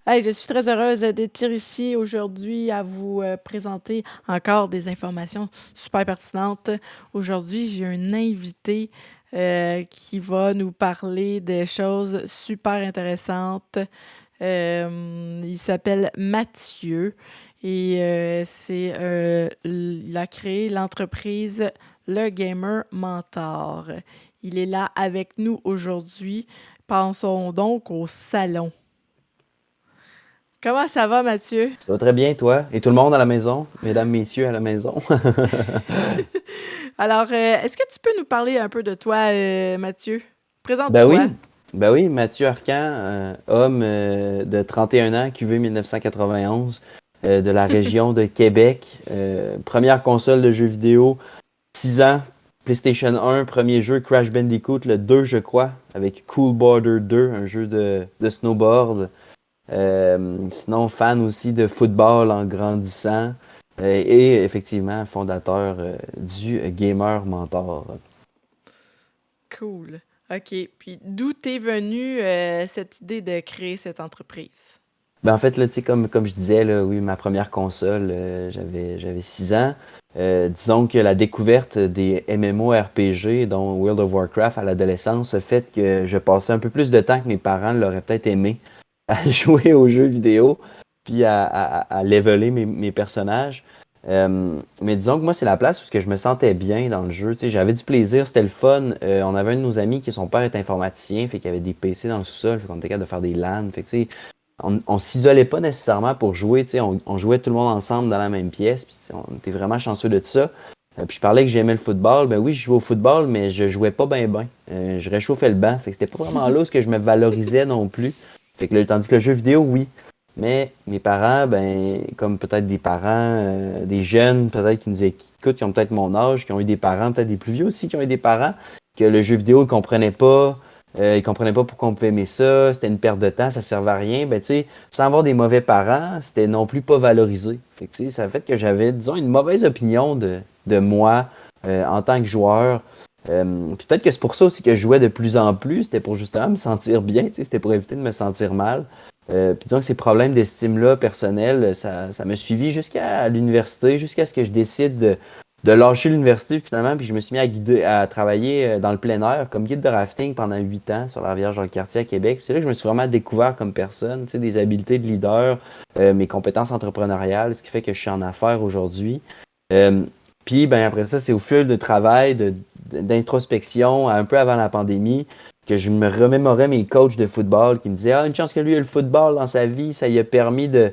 Hey, je suis très heureuse d'être ici aujourd'hui à vous présenter encore des informations super pertinentes. Aujourd'hui, j'ai un invité qui va nous parler des choses super intéressantes. Il s'appelle Mathieu et il a créé l'entreprise Le Gamer Mentor. Il est là avec nous aujourd'hui. Pensons donc au salon. Comment ça va, Mathieu? Ça va très bien, toi? Et tout le monde à la maison? Mesdames, messieurs à la maison? Alors, est-ce que tu peux nous parler un peu de toi, Mathieu? Ben Présente-toi. oui, ben oui, Mathieu Arcan, homme de 31 ans, QV 1991, de la région de Québec. Première console de jeux vidéo, 6 ans, PlayStation 1, premier jeu Crash Bandicoot, le 2 je crois, avec Cool Border 2, un jeu de snowboard. Sinon, fan aussi de football en grandissant. Et effectivement, fondateur du Gamer Mentor. Cool. OK. Puis, d'où t'es venue cette idée de créer cette entreprise? Ben en fait, là, tu sais, comme je disais, là, oui, ma première console, j'avais 6 ans. Disons que la découverte des MMORPG, dont World of Warcraft à l'adolescence, a fait que je passais un peu plus de temps que mes parents l'auraient peut-être aimé à jouer aux jeux vidéo, puis à leveler mes personnages. Mais disons que moi, c'est la place où que je me sentais bien dans le jeu. Tu sais, j'avais du plaisir, c'était le fun. On avait un de nos amis qui, son père est informaticien, fait qu'il y avait des PC dans le sous-sol, fait qu'on était capable de faire des LAN. Fait que, tu sais, on s'isolait pas nécessairement pour jouer, tu sais, on jouait tout le monde ensemble dans la même pièce, puis tu sais, on était vraiment chanceux de ça. Puis je parlais que j'aimais le football, ben oui, je jouais au football, mais je jouais pas bien bien. Je réchauffais le banc, fait que c'était pas vraiment là où ce que je me valorisais non plus. Fait que tandis que le jeu vidéo, oui. Mais mes parents, ben, comme peut-être des parents, des jeunes, peut-être qui nous écoutent, qui ont peut-être mon âge, qui ont eu des parents, peut-être des plus vieux aussi, qui ont eu des parents, que le jeu vidéo, ils comprenaient pas pourquoi on pouvait aimer ça, c'était une perte de temps, ça servait à rien. Ben, tu sais, sans avoir des mauvais parents, c'était non plus pas valorisé. Fait que, tu sais, ça a fait que j'avais, disons, une mauvaise opinion de moi en tant que joueur. Peut-être que c'est pour ça aussi que je jouais de plus en plus, c'était pour justement me sentir bien, tu sais, c'était pour éviter de me sentir mal. Puis disons que ces problèmes d'estime-là personnels, ça m'a suivi jusqu'à l'université, jusqu'à ce que je décide de lâcher l'université finalement, puis je me suis mis à travailler dans le plein air comme guide de rafting pendant 8 ans sur la rivière Jean-Cartier à Québec. Puis c'est là que je me suis vraiment découvert comme personne, tu sais, des habiletés de leader, mes compétences entrepreneuriales, ce qui fait que je suis en affaires aujourd'hui. Euh, Puis ben après ça, c'est au fil de travail, d'introspection, un peu avant la pandémie, que je me remémorais mes coachs de football qui me disaient ah, une chance que lui ait le football dans sa vie, ça lui a permis d'aller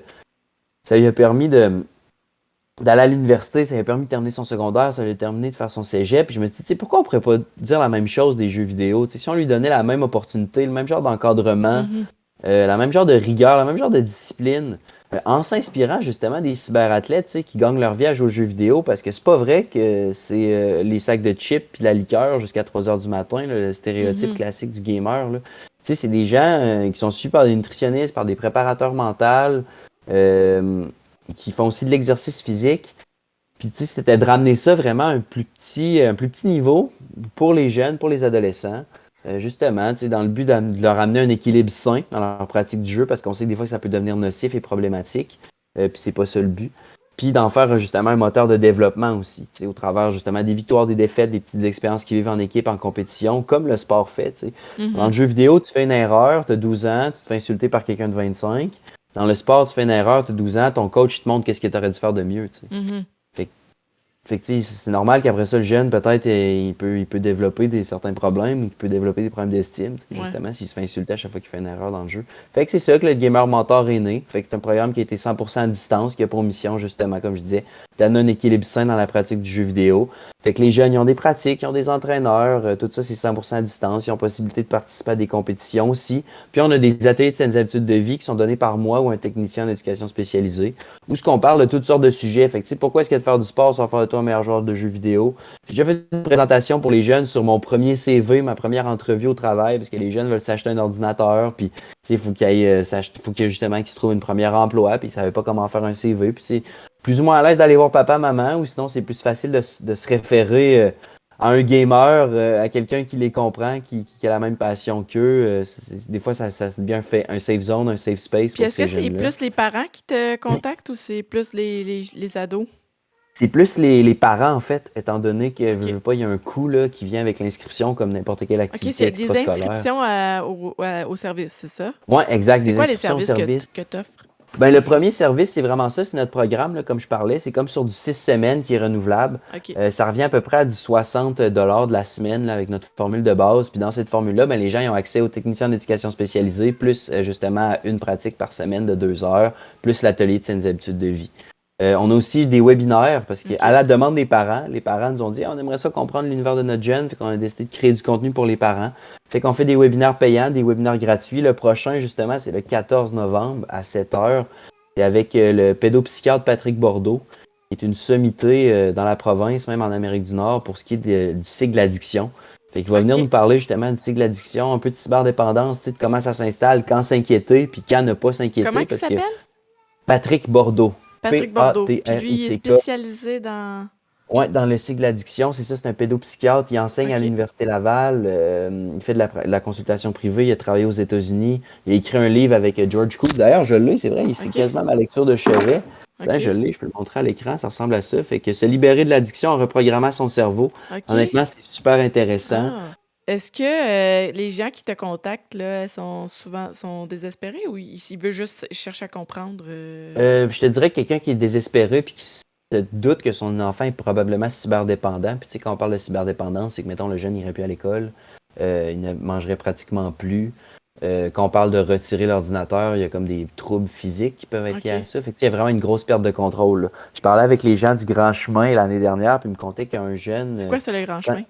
à l'université, ça lui a permis de terminer son secondaire, ça lui a permis de faire son cégep. Puis je me suis dit, tu sais, pourquoi on pourrait pas dire la même chose des jeux vidéo? Tu sais, si on lui donnait la même opportunité, le même genre d'encadrement, Mhm. la même genre de rigueur, la même genre de discipline, en s'inspirant justement des cyberathlètes, tu sais, qui gagnent leur vie à jouer aux jeux vidéo, parce que c'est pas vrai que c'est les sacs de chips puis la liqueur jusqu'à 3 heures du matin, là, le stéréotype Mhm. classique du gamer, là. Tu sais, c'est des gens qui sont suivis par des nutritionnistes, par des préparateurs mentaux, euh, qui font aussi de l'exercice physique. Puis tu sais, c'était de ramener ça vraiment à un plus petit niveau pour les jeunes, pour les adolescents. Justement, tu sais, dans le but de leur amener un équilibre sain dans leur pratique du jeu, parce qu'on sait que des fois que ça peut devenir nocif et problématique. Puis c'est pas ça le but. Puis d'en faire justement un moteur de développement aussi, tu sais, au travers justement des victoires, des défaites, des petites expériences qu'ils vivent en équipe, en compétition, comme le sport fait. Tu sais. Dans le Mhm. jeu vidéo, tu fais une erreur, tu as 12 ans, tu te fais insulter par quelqu'un de 25. Dans le sport, tu fais une erreur, tu as 12 ans, ton coach il te montre qu'est-ce que tu aurais dû faire de mieux. Tu sais. Mhm. Fait fait que, tu sais, c'est normal qu'après ça, le jeune, peut-être, il peut développer certains problèmes, il peut développer des problèmes d'estime, tu sais, Ouais. justement, s'il se fait insulter à chaque fois qu'il fait une erreur dans le jeu. Fait que c'est ça que le Gamer Mentor est né. Fait que c'est un programme qui a été 100% à distance, qui a pour mission, justement, comme je disais, d'amener un équilibre sain dans la pratique du jeu vidéo. Fait que les jeunes, ils ont des pratiques, ils ont des entraîneurs, tout ça, c'est 100% à distance. Ils ont possibilité de participer à des compétitions aussi. Puis on a des ateliers de saines habitudes de vie qui sont donnés par moi ou un technicien en éducation spécialisée où ce qu'on parle de toutes sortes de sujets. Fait que, tu sais, pourquoi est-ce que de faire du sport, ça va faire de toi un meilleur joueur de jeux vidéo? J'ai déjà fait une présentation pour les jeunes sur mon premier CV, ma première entrevue au travail, parce que les jeunes veulent s'acheter un ordinateur, puis, tu sais, faut qu'il y ait justement qu'ils se trouvent une première emploi, puis ils savaient pas comment faire un CV, puis c'est plus ou moins à l'aise d'aller voir papa, maman, ou sinon c'est plus facile de se référer à un gamer, à quelqu'un qui les comprend, qui a la même passion qu'eux. Des fois, ça devient un safe zone, un safe space Puis pour est-ce que ces c'est jeunes-là. plus les parents qui te contactent ou c'est plus les ados? C'est plus les parents, en fait, étant donné que, OK. veux pas, il y a un coût là, qui vient avec l'inscription, comme n'importe quelle OK, activité c'est des extrascolaire. inscriptions au service, c'est ça? Ouais, exact, C'est des quoi les inscriptions au services service. que tu offres Ben, au le jeu? premier service, c'est vraiment ça, c'est notre programme, là, comme je parlais. C'est comme sur du 6 semaines qui est renouvelable. OK. Ça revient à peu près à du 60 de la semaine là, avec notre formule de base. Puis dans cette formule-là, ben, les gens ils ont accès aux techniciens d'éducation spécialisés, plus justement à une pratique par semaine de 2 heures, plus l'atelier de saines habitudes de vie. On a aussi des webinaires parce qu'à OK. la demande des parents, les parents nous ont dit ah, on aimerait ça comprendre l'univers de notre jeune, fait qu'on a décidé de créer du contenu pour les parents. Fait qu'on fait des webinaires payants, des webinaires gratuits. Le prochain, justement, c'est le 14 novembre à 7 heures. C'est avec le pédopsychiatre Patrick Bordeaux, qui est une sommité dans la province, même en Amérique du Nord, pour ce qui est du cycle d'addiction. Fait qu'il va venir nous OK. parler justement du cycle d'addiction, un peu de cyberdépendance, tu sais, de comment ça s'installe, quand s'inquiéter, puis quand ne pas Comment s'inquiéter, il parce que s'appelle? Patrick Bordeaux, Patrick Bordeaux. Puis lui, il est Patrick. spécialisé dans... Ouais, dans le cycle d'addiction, c'est ça, c'est un pédopsychiatre. Il enseigne à OK. l'Université Laval. Il fait de la consultation privée. Il a travaillé aux États-Unis. Il a écrit un livre avec George Cook. D'ailleurs, je l'ai, c'est vrai, c'est OK. quasiment ma lecture de chevet. Putain, je OK. l'ai, je peux le montrer à l'écran, ça ressemble à ça. Fait que se libérer de l'addiction en reprogrammant son cerveau. OK. Honnêtement, c'est super intéressant. Ah. Est-ce que les gens qui te contactent là, sont désespérés ou ils veulent juste chercher à comprendre? Je te dirais que quelqu'un qui est désespéré puis qui se doute que son enfant est probablement cyberdépendant. Puis tu sais, quand on parle de cyberdépendance, c'est que, mettons, le jeune n'irait plus à l'école, il ne mangerait pratiquement plus. Quand on parle de retirer l'ordinateur, il y a comme des troubles physiques qui peuvent être liés à OK. ça. Fait que, tu sais, il y a vraiment une grosse perte de contrôle, là. Je parlais avec les gens du Grand Chemin l'année dernière, puis ils me contaient qu'un jeune... C'est quoi ça, le grand quand- chemin?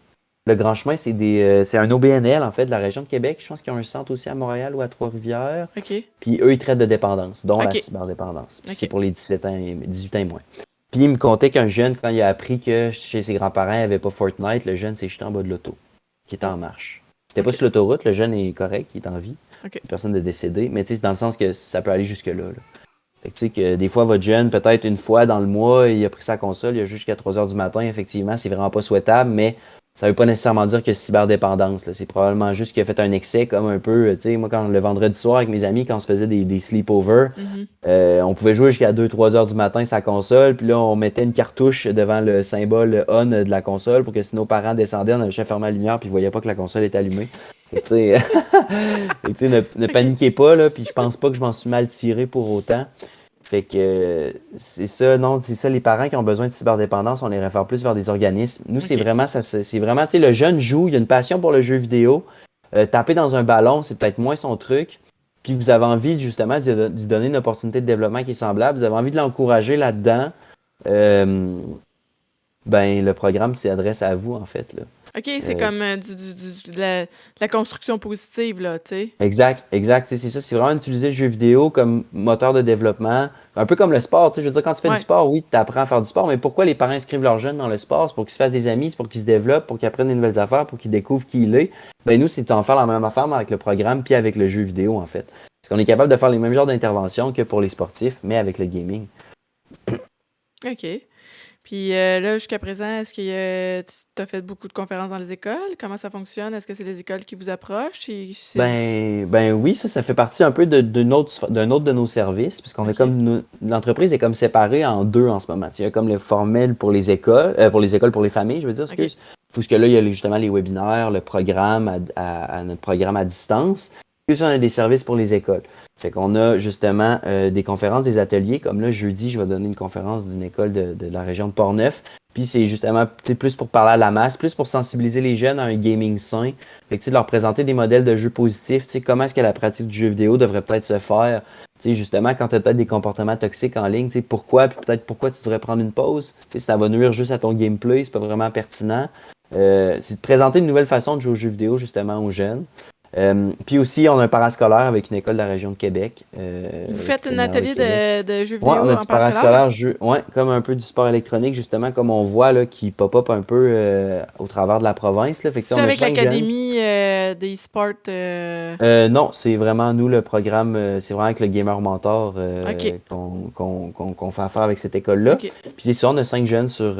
le Grand Chemin, c'est un OBNL, en fait, de la région de Québec. Je pense qu'ils ont un centre aussi à Montréal ou à Trois-Rivières. OK. Puis eux, ils traitent de dépendance, dont la OK. cyberdépendance. Puis c'est OK. pour les 17 ans, 18 ans et moins. Puis il me contait qu'un jeune, quand il a appris que chez ses grands-parents, il n'y avait pas Fortnite, le jeune s'est jeté en bas de l'auto, qui était en marche. C'était pas OK. sur l'autoroute, le jeune est correct, il est en vie. OK. Personne de décédé. Mais tu sais, c'est dans le sens que ça peut aller jusque-là, là. Fait que tu sais que des fois, votre jeune, peut-être une fois dans le mois, il a pris sa console, il a joué jusqu'à 3 heures du matin, effectivement, c'est vraiment pas souhaitable, mais ça veut pas nécessairement dire que c'est cyberdépendance, là. C'est probablement juste qu'il a fait un excès, comme un peu, tu sais, moi, quand le vendredi soir avec mes amis, quand on se faisait des sleepovers, Mhm. on pouvait jouer jusqu'à 2-3 heures du matin sa console, puis là, on mettait une cartouche devant le symbole on de la console pour que si nos parents descendaient, on avait juste fermé la lumière, puis ils voyaient pas que la console était allumée. Fait que, tu sais, fait que, tu sais, ne OK. paniquez pas, là, puis je pense pas que je m'en suis mal tiré pour autant. Fait que c'est ça, non, c'est ça, les parents qui ont besoin de cyberdépendance, on les réfère plus vers des organismes. Nous, c'est OK. vraiment ça, c'est vraiment, tu sais, le jeune joue, il a une passion pour le jeu vidéo. Taper dans un ballon, c'est peut-être moins son truc. Puis vous avez envie justement de lui donner une opportunité de développement qui est semblable. Vous avez envie de l'encourager là-dedans. Euh, ben, le programme s'adresse à vous, en fait, là. OK, c'est Euh, comme de la construction positive, là, tu sais. Exact, exact. Tu sais, c'est ça, c'est vraiment utiliser le jeu vidéo comme moteur de développement, un peu comme le sport. Tu sais, je veux dire, quand tu fais du Ouais. sport, oui, tu apprends à faire du sport, mais pourquoi les parents inscrivent leurs jeunes dans le sport? C'est pour qu'ils se fassent des amis, c'est pour qu'ils se développent, pour qu'ils apprennent des nouvelles affaires, pour qu'ils découvrent qui il est. Ben nous, c'est en faire la même affaire, mais avec le programme, puis avec le jeu vidéo, en fait. Parce qu'on est capable de faire les mêmes genres d'interventions que pour les sportifs, mais avec le gaming. OK. Puis là, jusqu'à présent, est-ce que tu as fait beaucoup de conférences dans les écoles? Comment ça fonctionne? Est-ce que c'est les écoles qui vous approchent? Ben oui, ça fait partie un peu d'un autre de nos services, puisqu'on est OK. comme l'entreprise est comme séparée en deux en ce moment. Il y a comme le formel pour les écoles, pour les familles, je veux dire, OK. excuse. Parce que là, il y a justement les webinaires, le programme à notre programme à distance. Puis on a des services pour les écoles. Fait qu'on a justement des conférences, des ateliers. Comme là, jeudi, je vais donner une conférence d'une école de la région de Portneuf. Puis c'est justement plus pour parler à la masse, plus pour sensibiliser les jeunes à un gaming sain. Fait que, de leur présenter des modèles de jeux positifs. Comment est-ce que la pratique du jeu vidéo devrait peut-être se faire. Justement, quand tu as peut-être des comportements toxiques en ligne, pourquoi, puis peut-être pourquoi tu devrais prendre une pause. Si ça va nuire juste à ton gameplay, c'est pas vraiment pertinent. C'est de présenter une nouvelle façon de jouer aux jeux vidéo justement aux jeunes. Puis aussi, on a un parascolaire avec une école de la région de Québec. Vous Qui faites un s'est atelier de jeux Ouais, vidéo on a en du parascolaire? parascolaire, ouais, comme un peu du sport électronique, justement, comme on voit là, qui pop-up un peu au travers de la province. Là. Fait que, tu sais, C'est on a avec 5 jeunes. l'académie compagnie d'e-sport. Non, c'est vraiment nous le programme, c'est vraiment avec le Gamer Mentor OK. qu'on fait affaire avec cette école-là. OK. Puis c'est ça, on a 5 jeunes sur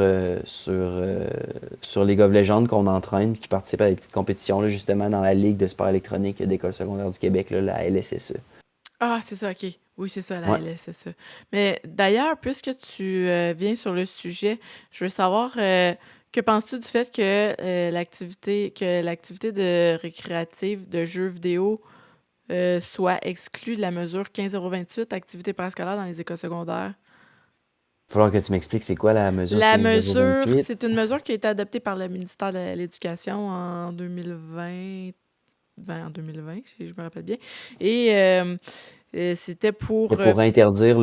League of Legends qu'on entraîne, qui participent à des petites compétitions, là, justement, dans la Ligue de sport électronique d'école secondaire du Québec, là, la LSSE. Ah, c'est ça, OK. Oui, c'est ça, la Ouais. LS, c'est ça. Mais d'ailleurs, puisque tu viens sur le sujet, je veux savoir que penses-tu du fait que l'activité de récréative de jeux vidéo soit exclue de la mesure 15-028, activité parascolaire dans les écoles secondaires? Il va falloir que tu m'expliques c'est quoi la mesure La mesure, 15028. c'est une mesure qui a été adoptée par le ministère de l'Éducation en 2020, en 2020, si je me rappelle bien. Et c'était C'est pour pour interdire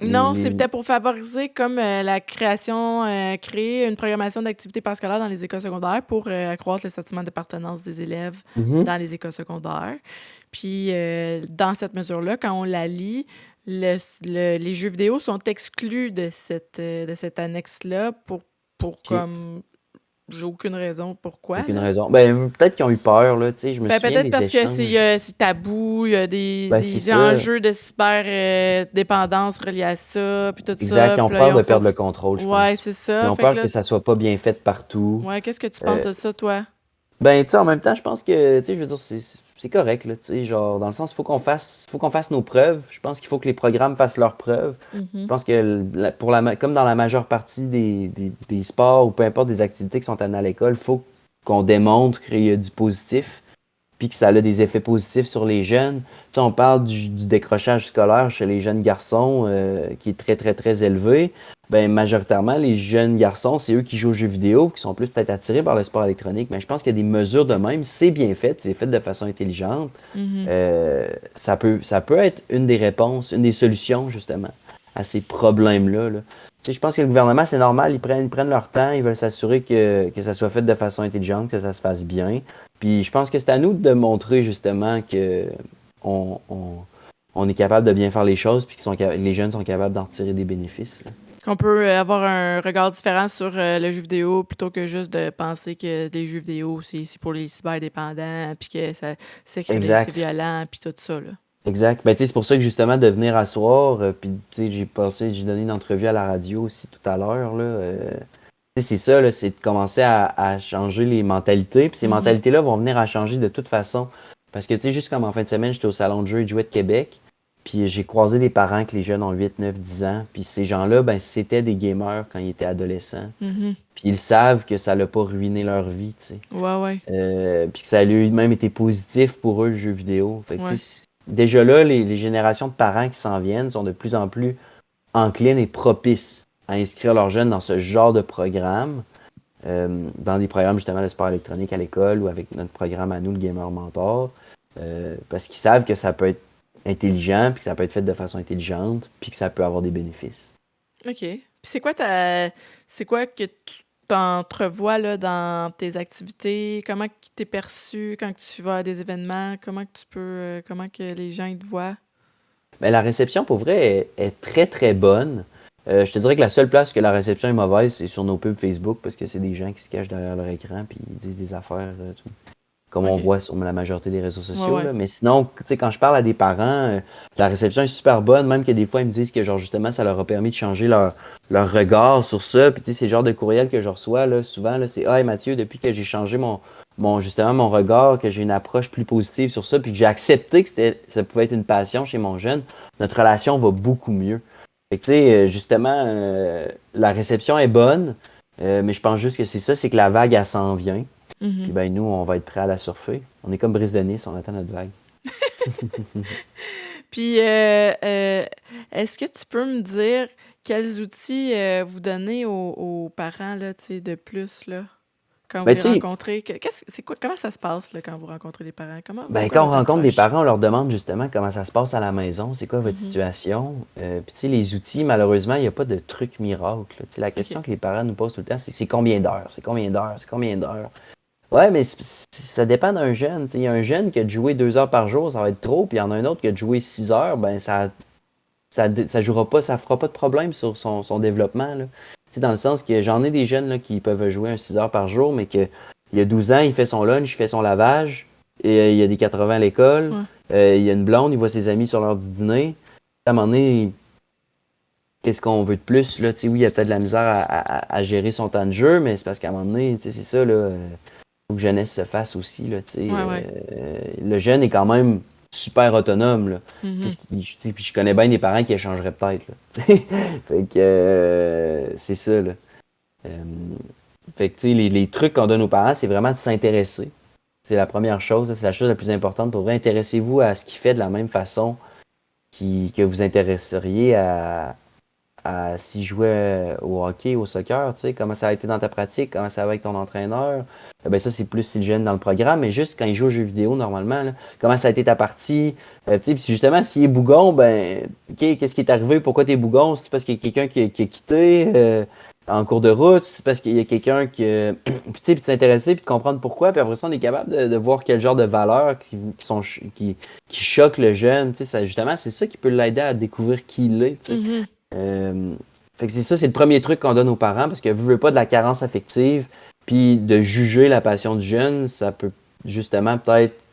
non, c'était pour favoriser comme la création, créer une programmation d'activités parascolaires dans les écoles secondaires pour accroître le sentiment d'appartenance des élèves Mhm. dans les écoles secondaires. Puis, dans cette mesure-là, quand on la lit, les jeux vidéo sont exclus de cette annexe-là pour OK. comme, j'ai aucune raison pourquoi, Aucune là. raison. Ben, peut-être qu'ils ont eu peur, là, tu sais, je me Ben, souviens peut-être des parce que c'est échanges. c'est tabou, il y a des, Ben, c'est des ça. enjeux de cyber-dépendance reliés à ça, puis tout Exact, ça. ils ont Puis là, ils peur ont de pas. perdre le contrôle, je Ouais, pense. c'est Ils ça. ont Fait que peur là, que ça soit pas bien fait partout. ouais, qu'est-ce que tu penses Euh, de ça, toi? ben, tu sais, en même temps, je pense que, tu sais, je veux dire, c'est correct, là, tu sais, genre, dans le sens, il faut qu'on fasse nos preuves. Je pense qu'il faut que les programmes fassent leurs preuves. Je Mhm. pense que, comme dans la majeure partie des sports ou peu importe des activités qui sont amenées à l'école, il faut qu'on démontre qu'il y a du positif, puis que ça a des effets positifs sur les jeunes. Tu sais, on parle du décrochage scolaire chez les jeunes garçons qui est très, très, très élevé. Ben, majoritairement, les jeunes garçons, c'est eux qui jouent aux jeux vidéo, qui sont plus peut-être attirés par le sport électronique. Mais je pense qu'il y a des mesures de même. C'est bien fait, c'est fait de façon intelligente. Mhm. Ça peut être une des réponses, une des solutions, justement, à ces problèmes-là, là. Tu sais, je pense que le gouvernement, c'est normal, ils prennent leur temps, ils veulent s'assurer que ça soit fait de façon intelligente, que ça se fasse bien. Puis je pense que c'est à nous de montrer justement que on est capable de bien faire les choses, puis que les jeunes sont capables d'en tirer des bénéfices, là. Qu'on peut avoir un regard différent sur le jeu vidéo plutôt que juste de penser que les jeux vidéo, c'est pour les cyberdépendants, puis que c'est Exact. violent, puis tout ça, là. Exact. Ben, tu sais, c'est pour ça que justement de venir asseoir, puis tu sais, j'ai donné une entrevue à la radio aussi tout à l'heure, là. Tu sais, c'est ça, là, c'est de commencer à changer les mentalités, puis ces Mhm. mentalités-là vont venir à changer de toute façon. Parce que tu sais, juste comme en fin de semaine, j'étais au salon de jeux et de jouets de Québec, puis j'ai croisé des parents que les jeunes ont 8, 9, 10 ans, puis ces gens-là, ben, c'était des gamers quand ils étaient adolescents. Mhm. Puis ils savent que ça l'a pas ruiné leur vie, tu sais. Ouais, ouais, Puis que ça a même été positif pour eux, le jeu vidéo. Fait que, tu ouais. sais, déjà là, les générations de parents qui s'en viennent sont de plus en plus enclines et propices à inscrire leurs jeunes dans ce genre de programme, dans des programmes justement de sport électronique à l'école ou avec notre programme à nous, le Gamer Mentor, parce qu'ils savent que ça peut être intelligent, puis que ça peut être fait de façon intelligente, puis que ça peut avoir des bénéfices. OK. Puis c'est quoi que tu t'entrevois là, dans tes activités? Comment que t'es perçu quand que tu vas à des événements? Comment que les gens ils te voient? Mais la réception, pour vrai, est très très bonne. Je te dirais que la seule place que la réception est mauvaise, c'est sur nos pubs Facebook, parce que c'est des gens qui se cachent derrière leur écran puis ils disent des affaires, comme on OK. voit sur la majorité des réseaux Ouais, sociaux, ouais. là. Mais sinon, tu sais, quand je parle à des parents, la réception est super bonne, même que des fois, ils me disent que, genre, justement, ça leur a permis de changer leur regard sur ça. Puis, tu sais, c'est le genre de courriel que je reçois, là, souvent, là, c'est, ah, hey, Mathieu, depuis que j'ai changé justement, mon regard, que j'ai une approche plus positive sur ça, puis que j'ai accepté que ça pouvait être une passion chez mon jeune, notre relation va beaucoup mieux. Fait que, tu sais, justement, la réception est bonne, mais je pense juste que c'est ça, c'est que la vague, elle s'en vient. Puis Mhm. ben nous, on va être prêts à la surfer. On est comme Brise de Nice, on attend notre vague. Puis, est-ce que tu peux me dire quels outils vous donnez aux parents là, tu sais, de plus là, quand vous Ben les tu sais, rencontrez? Comment ça se passe là, quand vous rencontrez les parents? C'est ben quoi quand on votre rencontre des approche? parents, on leur demande justement comment ça se passe à la maison, c'est quoi votre Mhm. situation. Puis tu sais, les outils, malheureusement, il n'y a pas de truc miracle, là. Tu sais, la OK. question que les parents nous posent tout le temps, c'est combien d'heures? C'est combien d'heures? C'est combien d'heures? Ouais, mais ça dépend d'un jeune. Tu sais, il y a un jeune qui a de jouer 2 heures par jour, ça va être trop. Puis il y en a un autre qui a de jouer 6 heures, ben ça jouera pas, ça fera pas de problème sur son développement, là. Tu sais, dans le sens que j'en ai des jeunes là, qui peuvent jouer 6 heures par jour, mais que Il a 12 ans, il fait son lunch, il fait son lavage, et il y a des 80 à l'école, il y a une blonde, il voit ses amis sur l'heure du dîner. À un moment donné, qu'est-ce qu'on veut de plus? Là, oui, il y a peut-être de la misère à gérer son temps de jeu, mais c'est parce qu'à un moment donné, c'est ça, là, faut que jeunesse se fasse aussi. Là, le jeune est quand même super autonome. Là. Puis je connais bien des parents qui échangeraient peut-être. Là, fait que c'est ça. Là. Fait que les trucs qu'on donne aux parents, c'est vraiment de s'intéresser. C'est la première chose, c'est la chose la plus importante. Pour vous, intéressez-vous à ce qu'il fait de la même façon que vous intéresseriez à s'il jouait au hockey, au soccer, tu sais, comment ça a été dans ta pratique, comment ça va avec ton entraîneur. Ben ça, c'est plus si le jeune dans le programme, mais juste quand il joue aux jeux vidéo, normalement, là, comment ça a été ta partie. Tu sais, puis justement, s'il est bougon, ben, OK, qu'est-ce qui est arrivé? Pourquoi t'es bougon? C'est parce qu'il y a quelqu'un qui a quitté en cours de route? C'est parce qu'il y a quelqu'un qui... puis tu sais, puis de s'intéresser, puis de comprendre pourquoi, puis après ça, on est capable de voir quel genre de valeurs qui choquent le jeune. Tu sais, ça, justement, c'est ça qui peut l'aider à découvrir qui il est, tu sais. Fait que c'est ça, c'est le premier truc qu'on donne aux parents parce que vous voulez pas de la carence affective, puis de juger la passion du jeune, ça peut justement peut-être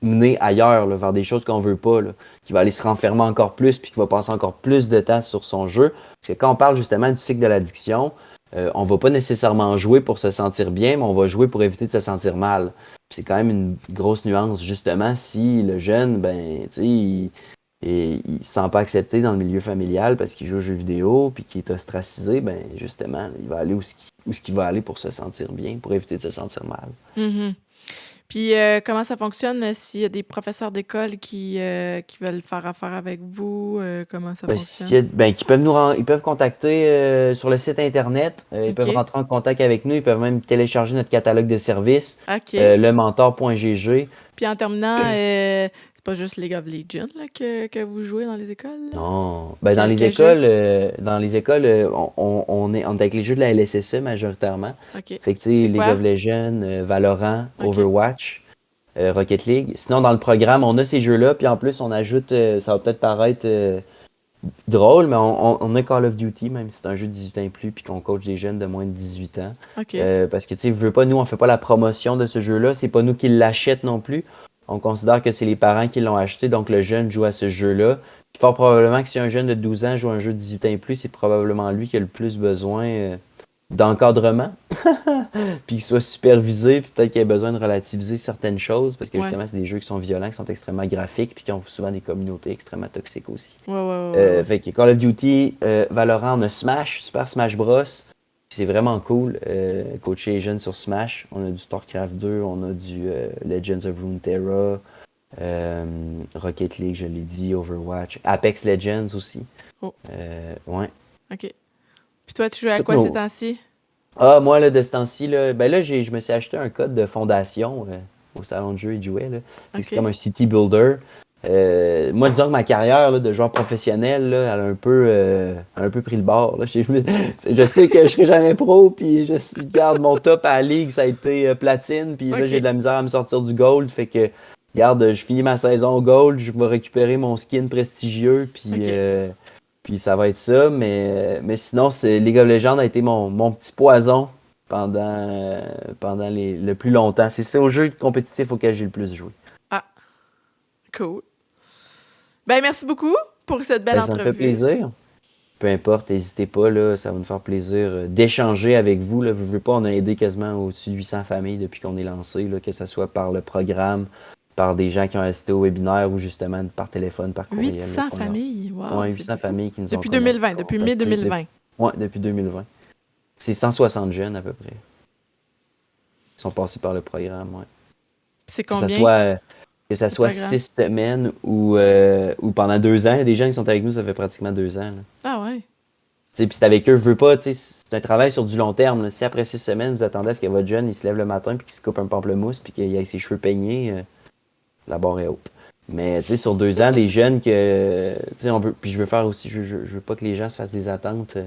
mener ailleurs, là, vers des choses qu'on veut pas, là, qui va aller se renfermer encore plus, puis qui va passer encore plus de temps sur son jeu. Parce que quand on parle justement du cycle de l'addiction, on va pas nécessairement jouer pour se sentir bien, mais on va jouer pour éviter de se sentir mal. Puis c'est quand même une grosse nuance, justement, si le jeune, ben, tu sais, il se sent pas accepté dans le milieu familial parce qu'il joue aux jeux vidéo puis qu'il est ostracisé, ben justement, il va aller où ce qu'il va aller pour se sentir bien, pour éviter de se sentir mal. Puis comment ça fonctionne s'il y a des professeurs d'école qui veulent faire affaire avec vous? Comment ça fonctionne? Ils peuvent contacter sur le site internet, ils peuvent rentrer en contact avec nous, ils peuvent même télécharger notre catalogue de services, lementor.gg. Puis en terminant, c'est pas juste League of Legends là, que vous jouez dans les écoles? Là? Non. Ben, dans les écoles, on est avec les jeux de la LSSE majoritairement. Fait que tu sais, League of Legends, Valorant, Overwatch, Rocket League. Sinon, dans le programme, on a ces jeux-là, puis en plus, on ajoute, ça va peut-être paraître drôle, mais on a Call of Duty, même si c'est un jeu de 18 ans et plus, puis qu'on coach des jeunes de moins de 18 ans. Parce que, tu sais, veux pas, nous, on fait pas la promotion de ce jeu-là, c'est pas nous qui l'achètent non plus. On considère que c'est les parents qui l'ont acheté, donc le jeune joue à ce jeu-là. Puis fort probablement que si un jeune de 12 ans joue à un jeu de 18 ans et plus, c'est probablement lui qui a le plus besoin d'encadrement, puis qu'il soit supervisé, puis peut-être qu'il ait besoin de relativiser certaines choses, parce que justement, c'est des jeux qui sont violents, qui sont extrêmement graphiques, puis qui ont souvent des communautés extrêmement toxiques aussi. Fait que Call of Duty, Valorant, on a Smash, Super Smash Bros. C'est vraiment cool, coacher les jeunes sur Smash. On a du StarCraft 2, on a du Legends of Runeterra, Rocket League, je l'ai dit, Overwatch, Apex Legends aussi. Ouais. OK. Puis toi, tu joues à quoi ces temps-ci? Ah, moi, là, de ce temps-ci, là, ben là, je me suis acheté un code de fondation au salon de jeu et jouets. C'est comme un city builder. Moi, disons que ma carrière là, de joueur professionnel, là, elle a un peu pris le bord. Là. Je sais que je serai jamais pro, puis je garde mon top à la ligue, ça a été platine, puis là, j'ai de la misère à me sortir du gold. Fait que, regarde, je finis ma saison au gold, je vais récupérer mon skin prestigieux, puis ça va être ça. Mais sinon, League of Legends a été mon petit poison pendant le plus longtemps. C'est ça, au jeu compétitif auquel j'ai le plus joué. Ah, cool. Ben, merci beaucoup pour cette belle entrevue. Ça me fait plaisir. Peu importe, n'hésitez pas, là, ça va nous faire plaisir d'échanger avec vous. Là. Vous voulez pas, on a aidé quasiment au-dessus de 800 familles depuis qu'on est lancé, là, que ce soit par le programme, par des gens qui ont assisté au webinaire ou justement par téléphone, par courriel. 800 familles? Wow, oui, 800 familles qui nous ont depuis 2020, depuis mai 2020. Oui, depuis 2020. C'est 160 jeunes à peu près. Ils sont passés par le programme, oui. C'est combien? Que ça soit 6 semaines ou pendant 2 ans. Il y a des gens qui sont avec nous, ça fait pratiquement 2 ans. Là. Ah ouais. Puis c'est avec eux, je veux pas, c'est un travail sur du long terme. Là. Si après 6 semaines, vous attendez à ce que votre jeune il se lève le matin puis qu'il se coupe un pamplemousse puis qu'il ait ses cheveux peignés, la barre est haute. Mais sur 2 ans, des jeunes que on veut. Puis je veux faire aussi, je veux pas que les gens se fassent des attentes.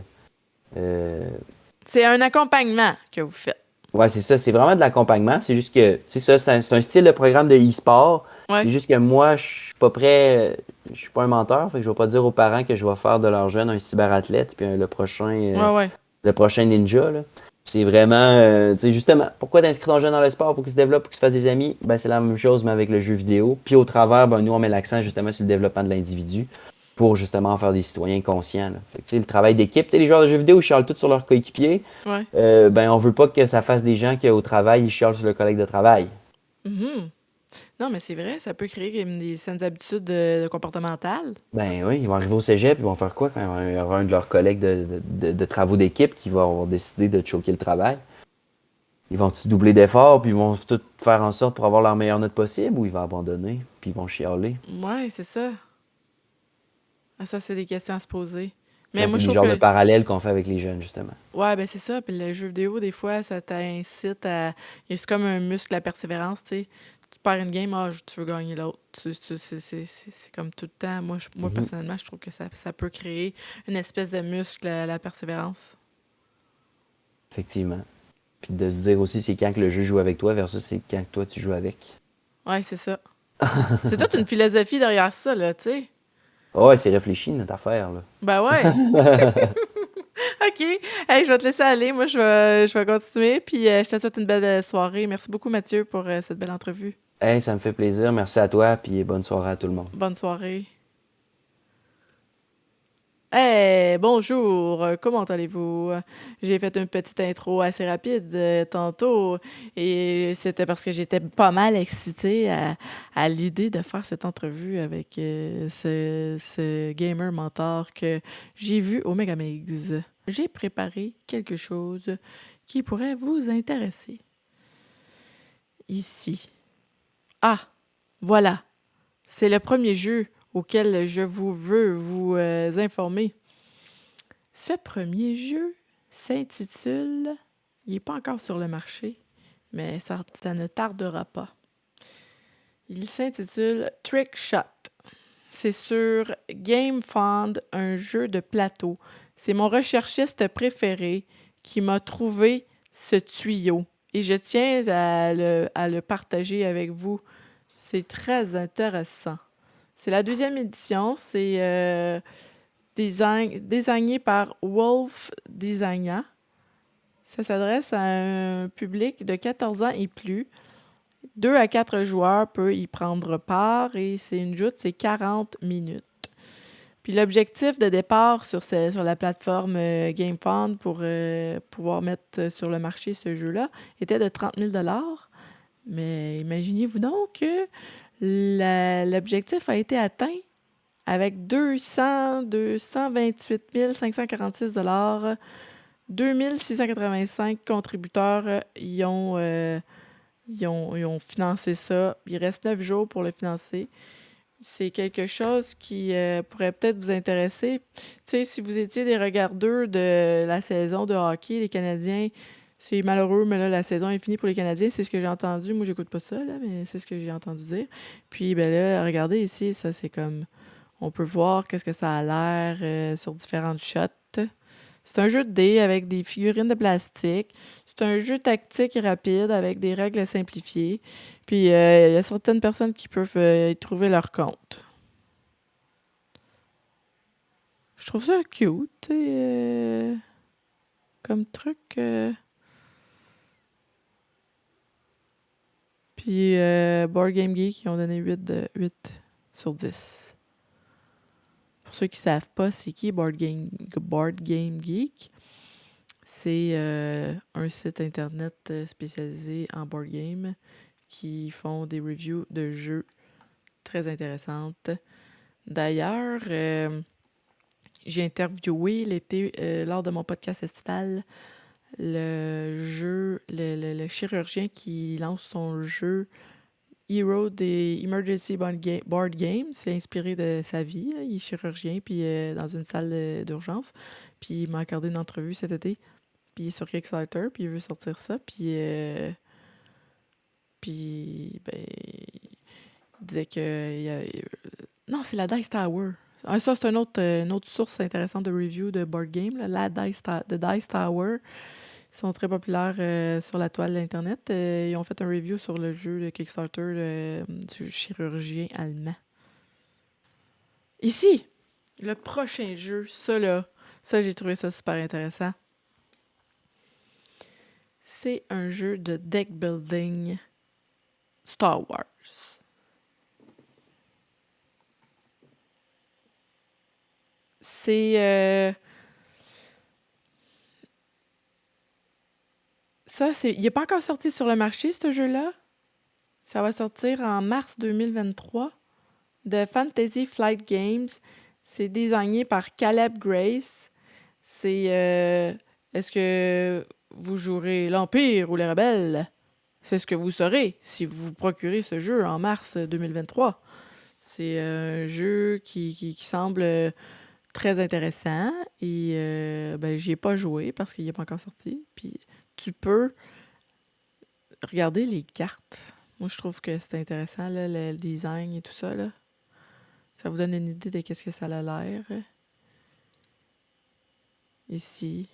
C'est un accompagnement que vous faites. Ouais, c'est ça. C'est vraiment de l'accompagnement. C'est juste que, c'est un style de programme de e-sport. Ouais. C'est juste que moi, je suis pas prêt, je suis pas un menteur. Fait que je vais pas dire aux parents que je vais faire de leur jeune un cyberathlète puis le prochain ninja. Là. C'est vraiment, tu sais, justement, pourquoi t'inscris ton jeune dans le sport pour qu'il se développe, pour qu'il se fasse des amis? Ben, c'est la même chose, mais avec le jeu vidéo. Puis au travers, ben, nous, on met l'accent justement sur le développement de l'individu pour justement faire des citoyens conscients, là. Fait que, tu sais, le travail d'équipe, tu sais, les joueurs de jeux vidéo, ils chialent tous sur leurs coéquipiers. Ouais. Ben, on veut pas que ça fasse des gens qu'au travail, ils chialent sur le collègue de travail. Mhm. Non, mais c'est vrai, ça peut créer comme des saines habitudes comportementales. Ben oui, ils vont arriver au cégep, ils vont faire quoi quand il y aura un de leurs collègues de travaux d'équipe qui va avoir décidé de choquer le travail? Ils vont-tu doubler d'efforts, puis ils vont tout faire en sorte pour avoir leur meilleure note possible, ou ils vont abandonner, puis ils vont chialer? Ouais, c'est ça. Ah, ça, c'est des questions à se poser. Mais Ben, moi, c'est je des trouve genres de que, parallèles qu'on fait avec les jeunes, justement. ouais, ben c'est ça. Puis le jeu vidéo, des fois, ça t'incite à. C'est comme un muscle, la persévérance, tu sais. Tu perds une game, tu veux gagner l'autre. C'est comme tout le temps. Moi, Mhm. personnellement, je trouve que ça peut créer une espèce de muscle, la persévérance. Effectivement. Puis de se dire aussi, c'est quand que le jeu joue avec toi versus c'est quand que toi tu joues avec. Ouais, c'est ça. C'est toute une philosophie derrière ça, là, tu sais. Ah ouais, c'est réfléchi, notre affaire, là. Ben ouais. OK. Hey, je vais te laisser aller. Moi, je vais continuer. Puis, je te souhaite une belle soirée. Merci beaucoup, Mathieu, pour cette belle entrevue. Hey, ça me fait plaisir. Merci à toi, puis bonne soirée à tout le monde. Bonne soirée. Hey, bonjour. Comment allez-vous? J'ai fait une petite intro assez rapide tantôt et c'était parce que j'étais pas mal excitée à l'idée de faire cette entrevue avec ce gamer mentor que j'ai vu au Megamix. J'ai préparé quelque chose qui pourrait vous intéresser. Ici. Ah, voilà. C'est le premier jeu auquel je veux vous informer. Ce premier jeu s'intitule, il n'est pas encore sur le marché, mais ça ne tardera pas. Il s'intitule Trick Shot. C'est sur GameFound, un jeu de plateau. C'est mon recherchiste préféré qui m'a trouvé ce tuyau. Et je tiens à le partager avec vous. C'est très intéressant. C'est la deuxième édition. C'est désigné par Wolf Designa. Ça s'adresse à un public de 14 ans et plus. 2 à 4 joueurs peuvent y prendre part et c'est une joute, c'est 40 minutes. Puis l'objectif de départ sur la plateforme GameFound pour pouvoir mettre sur le marché ce jeu-là était de 30 000 $. Mais imaginez-vous donc que l'objectif a été atteint avec 228 546 $. 2685 contributeurs y ont financé ça. Il reste 9 jours pour le financer. C'est quelque chose qui pourrait peut-être vous intéresser. Tu sais, si vous étiez des regardeurs de la saison de hockey, les Canadiens, c'est malheureux, mais là, la saison est finie pour les Canadiens. C'est ce que j'ai entendu. Moi, j'écoute pas ça, là, mais c'est ce que j'ai entendu dire. Puis, ben là, regardez ici, ça, c'est comme... On peut voir qu'est-ce que ça a l'air sur différentes shots. C'est un jeu de dés avec des figurines de plastique. C'est un jeu tactique et rapide avec des règles simplifiées. Puis, il y a certaines personnes qui peuvent y trouver leur compte. Je trouve ça cute, tu sais, comme truc. Puis, Board Game Geek, ils ont donné 8 sur 10. Pour ceux qui ne savent pas, c'est qui Board Game Geek? C'est un site internet spécialisé en board game qui font des reviews de jeux très intéressantes. D'ailleurs, j'ai interviewé lors de mon podcast estival le chirurgien qui lance son jeu Hero des Emergency Board Games. C'est inspiré de sa vie, là. Il est chirurgien puis dans une salle d'urgence. Puis il m'a accordé une entrevue cet été. Puis il est sur Kickstarter, puis il veut sortir ça. Puis ben, il disait que... non, c'est la Dice Tower. Ah, ça, c'est une autre source intéressante de review de board game. Là. The Dice Tower. Ils sont très populaires sur la toile d'Internet. Ils ont fait un review sur le jeu de Kickstarter du chirurgien allemand. Ici, le prochain jeu, ça, j'ai trouvé ça super intéressant. C'est un jeu de deck building Star Wars. C'est... ça, c'est... Il n'est pas encore sorti sur le marché, ce jeu-là. Ça va sortir en mars 2023 de Fantasy Flight Games. C'est designé par Caleb Grace. C'est... est-ce que vous jouerez l'Empire ou les Rebelles? C'est ce que vous saurez si vous procurez ce jeu en mars 2023. C'est un jeu qui semble très intéressant et ben, j'y ai pas joué parce qu'il n'est pas encore sorti. Puis tu peux regarder les cartes. Moi, je trouve que c'est intéressant, là, le design et tout ça. Là. Ça vous donne une idée de qu'est-ce que ça a l'air. Ici.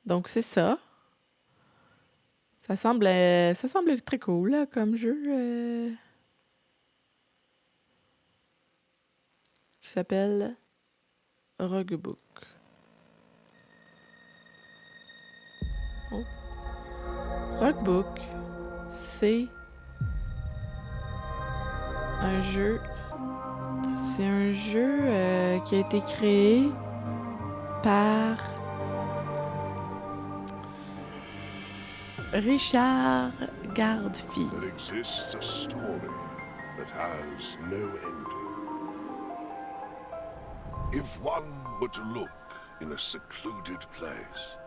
Donc, c'est ça. Ça semble très cool là, comme jeu. Qui s'appelle Roguebook. Oh. Roguebook, c'est un jeu. C'est un jeu qui a été créé par Richard Gardfi. There exists a story that has no ending. If one were to look in a secluded place,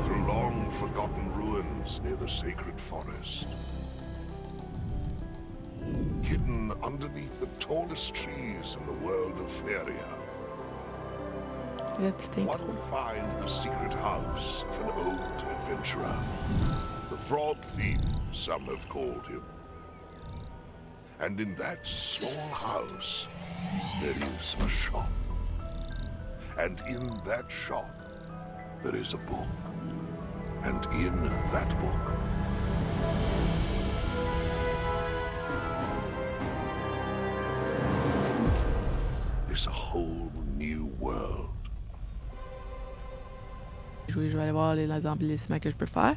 through long forgotten ruins near the sacred forest, hidden underneath the tallest trees in the world of Feria, one would find the secret house of an old adventurer. The Frog Thief, some have called him. And in that small house, there is a shop. And in that shop, there is a book. And in that book, is a whole new world. Je vais aller voir les embellissements que je peux faire.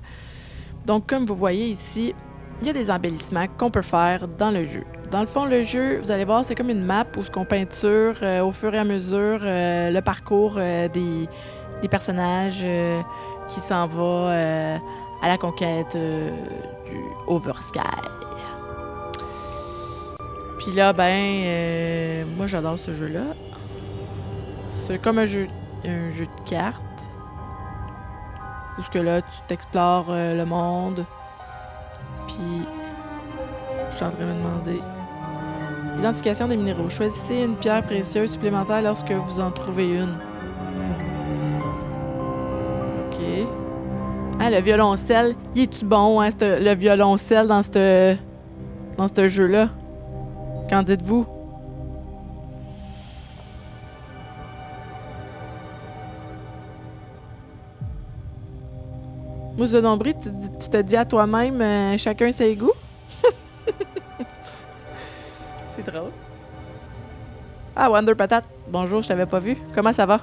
Donc, comme vous voyez ici, il y a des embellissements qu'on peut faire dans le jeu. Dans le fond, le jeu, vous allez voir, c'est comme une map où on peinture au fur et à mesure le parcours des personnages qui s'en va à la conquête du Oversky. Puis là, moi j'adore ce jeu-là. C'est comme un jeu de cartes. Où ce que là, tu t'explores le monde. Puis, je suis en train de me demander. Identification des minéraux. Choisissez une pierre précieuse supplémentaire lorsque vous en trouvez une. OK. Ah, le violoncelle. Il est-tu bon, hein, le violoncelle dans ce jeu-là? Qu'en dites-vous? Mousse de nombril, tu te dis à toi-même chacun ses goûts? C'est drôle. Ah, Wonder Patate. Bonjour, je t'avais pas vu. Comment ça va?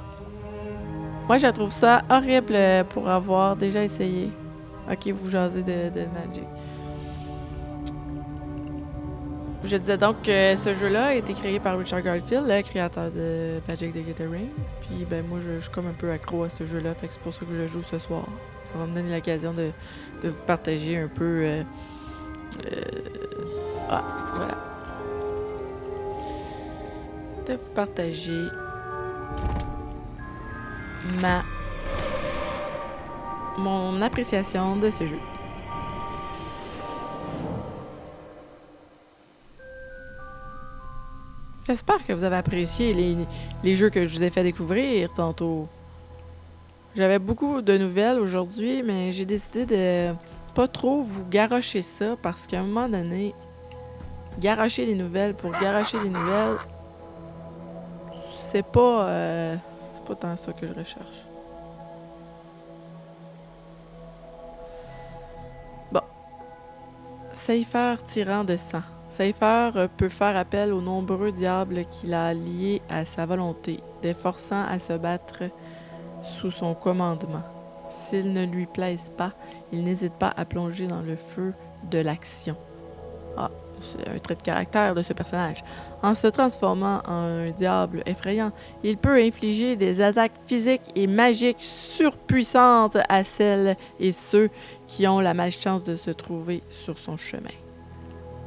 Moi, je trouve ça horrible pour avoir déjà essayé. Ok, vous jasez de Magic. Je disais donc que ce jeu-là a été créé par Richard Garfield, le créateur de Magic the Gathering. Puis moi, je suis comme un peu accro à ce jeu-là, fait que c'est pour ça que je le joue ce soir. Ça va me donner l'occasion de vous partager un peu... voilà. De vous partager mon appréciation de ce jeu. J'espère que vous avez apprécié les jeux que je vous ai fait découvrir tantôt. J'avais beaucoup de nouvelles aujourd'hui, mais j'ai décidé de pas trop vous garrocher ça parce qu'à un moment donné, garrocher les nouvelles pour garrocher les nouvelles, c'est pas tant ça que je recherche. Bon. Saphir tirant de sang. Seifer peut faire appel aux nombreux diables qu'il a liés à sa volonté, les forçant à se battre sous son commandement. S'ils ne lui plaisent pas, il n'hésite pas à plonger dans le feu de l'action. Ah, c'est un trait de caractère de ce personnage. En se transformant en un diable effrayant, il peut infliger des attaques physiques et magiques surpuissantes à celles et ceux qui ont la malchance de se trouver sur son chemin.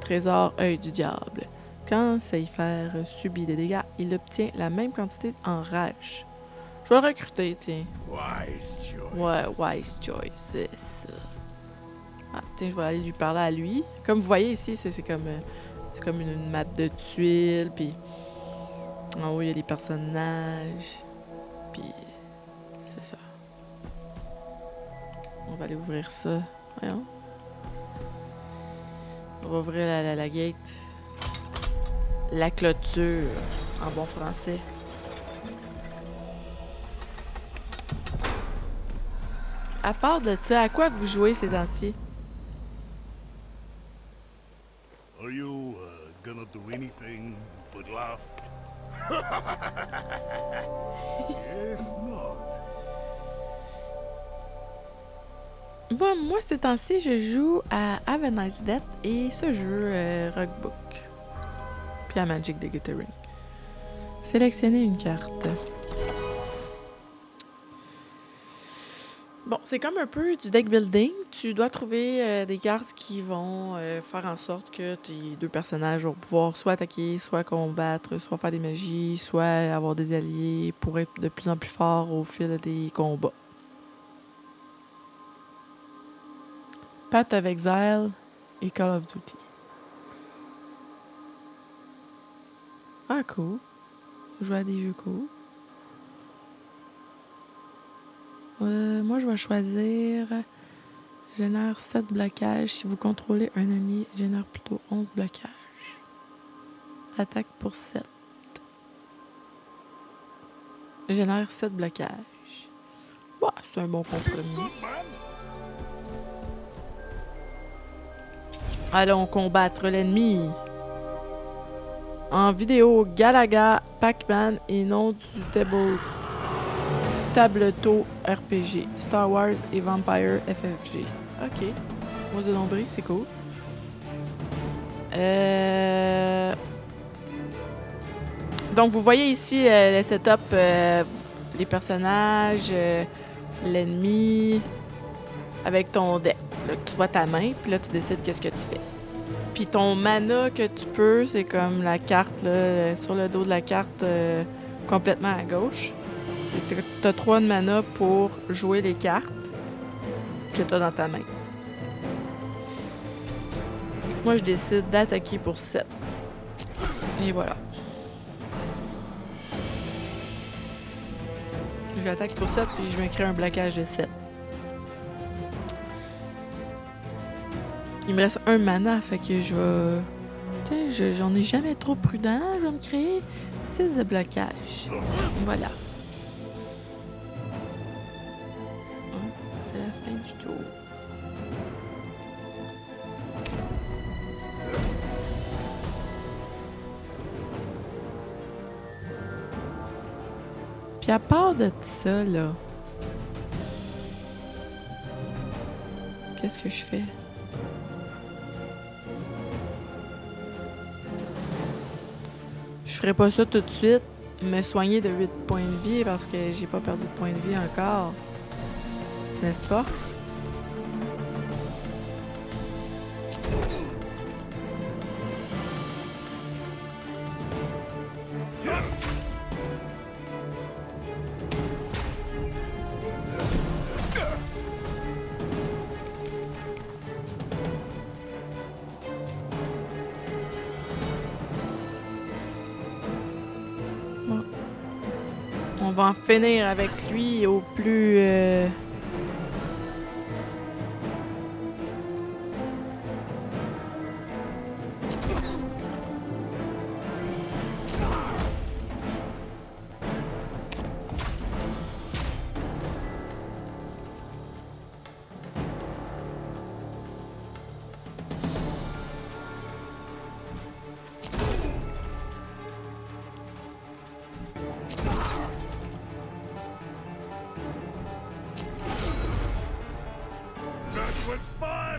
Trésor œil du diable. Quand Seifer subit des dégâts, il obtient la même quantité en rage. Je vais le recruter, tiens. Wise choice. Ouais, wise choice, c'est ça. Ah, tiens, je vais aller lui parler à lui. Comme vous voyez ici, c'est comme une map de tuiles, puis en haut, il y a des personnages, puis c'est ça. On va aller ouvrir ça. Voyons. On va ouvrir la gate. La clôture, en bon français. À part de ça, à quoi vous jouez ces temps-ci? Are you gonna do anything but laugh? Yes, not. Moi, ces temps-ci, je joue à Have a Nice Death et ce jeu, Rockbook. Puis à Magic the Gathering. Sélectionnez une carte. Bon, c'est comme un peu du deck building. Tu dois trouver des cartes qui vont faire en sorte que tes deux personnages vont pouvoir soit attaquer, soit combattre, soit faire des magies, soit avoir des alliés pour être de plus en plus forts au fil des combats. Path of Exile et Call of Duty. Ah, cool. Jouer à des jeux cool. Moi, je vais choisir génère 7 blocages. Si vous contrôlez un ennemi, génère plutôt 11 blocages. Attaque pour 7. Génère 7 blocages. Bah, c'est un bon compromis. Allons combattre l'ennemi. En vidéo, Galaga, Pac-Man et nom du tableau RPG, Star Wars et Vampire FFG. Ok. Moi de nombril, c'est cool. Donc, vous voyez ici le setup, les personnages, l'ennemi, avec ton deck. Là, tu vois ta main, puis là, tu décides qu'est-ce que tu fais. Puis ton mana que tu peux, c'est comme la carte, là, sur le dos de la carte, complètement à gauche. Tu as 3 de mana pour jouer les cartes que tu as dans ta main. Moi, je décide d'attaquer pour 7. Et voilà. Je l'attaque pour 7, puis je me crée un blocage de 7. Il me reste 1 mana, fait que je vais... J'en ai jamais trop prudent. Je vais me créer 6 de blocage. Voilà. C'est la fin du tour. Puis à part de ça, là... Qu'est-ce que je fais? Je ferai pas ça tout de suite, me soigner de 8 points de vie parce que j'ai pas perdu de points de vie encore. N'est-ce pas? On va en finir avec lui au plus...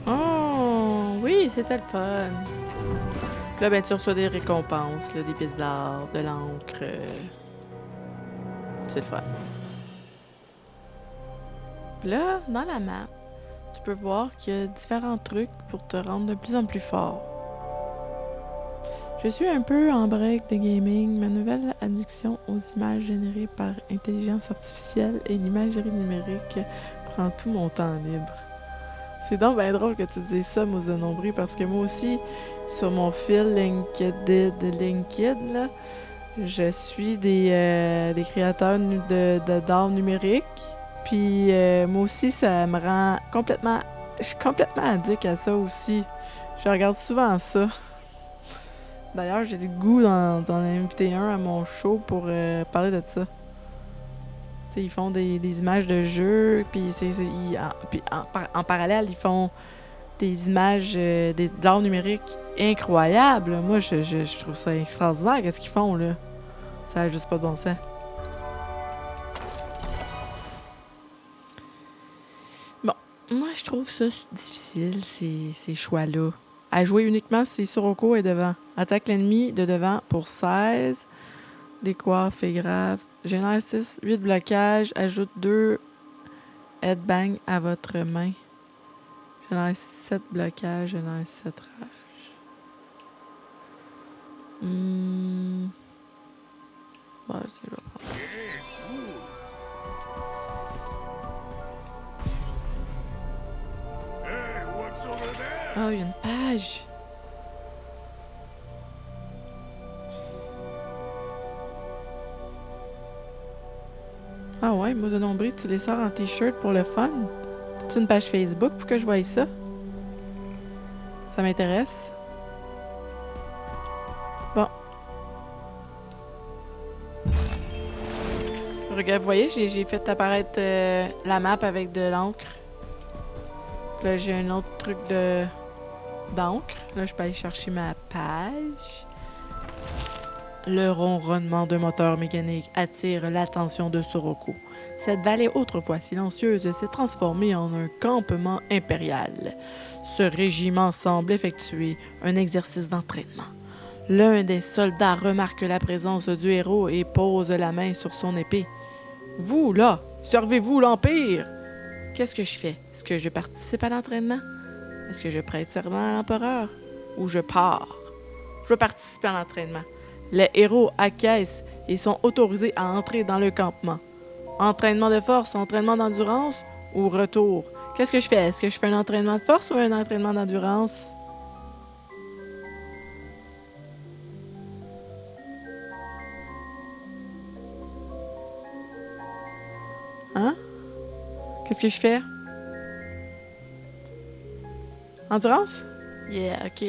Oh, oui, c'était le fun. Puis là, ben, tu reçois des récompenses, là, des pièces d'art, de l'encre. C'est le fun. Puis là, dans la map, tu peux voir qu'il y a différents trucs pour te rendre de plus en plus fort. Je suis un peu en break de gaming. Ma nouvelle addiction aux images générées par intelligence artificielle et l'imagerie numérique prend tout mon temps libre. C'est donc bien drôle que tu dises ça, Mozonombri, parce que moi aussi, sur mon fil LinkedIn, là, je suis des créateurs d'art numérique. Puis moi aussi, ça me rend complètement... Je suis complètement addict à ça aussi. Je regarde souvent ça. D'ailleurs, j'ai le goût d'en inviter un à mon show pour parler de ça. T'sais, ils font des images de jeux, puis en parallèle, ils font des images d'art numérique incroyables. Moi, je trouve ça extraordinaire, qu'est-ce qu'ils font, là. Ça n'a juste pas de bon sens. Bon, moi, je trouve ça difficile, ces choix-là. À jouer uniquement si Soroko est devant. Attaque l'ennemi de devant pour 16. Décoiffe et grave. Génère 6, 8 blocages. Ajoute 2 headbang à votre main. Génère 7 blocages. Génère 7 rage. Bon, je vais prendre. Oh, il y a une page. Ah ouais, Mozonombri, tu les sors en t-shirt pour le fun? T'as-tu une page Facebook pour que je voie ça? Ça m'intéresse. Bon. Regarde, vous voyez, j'ai fait apparaître la map avec de l'encre. Là, j'ai un autre truc d'encre. Là, je peux aller chercher ma page. Le ronronnement d'un moteur mécanique attire l'attention de Soroko. Cette vallée autrefois silencieuse s'est transformée en un campement impérial. Ce régiment semble effectuer un exercice d'entraînement. L'un des soldats remarque la présence du héros et pose la main sur son épée. « Vous, là, servez-vous l'Empire? » Qu'est-ce que je fais? Est-ce que je participe à l'entraînement? Est-ce que je prête serment à l'empereur? Ou je pars? Je veux participer à l'entraînement. Les héros acquiescent et sont autorisés à entrer dans le campement. Entraînement de force, entraînement d'endurance ou retour? Qu'est-ce que je fais? Est-ce que je fais un entraînement de force ou un entraînement d'endurance? Hein? Qu'est-ce que je fais? Endurance? Yeah, ok.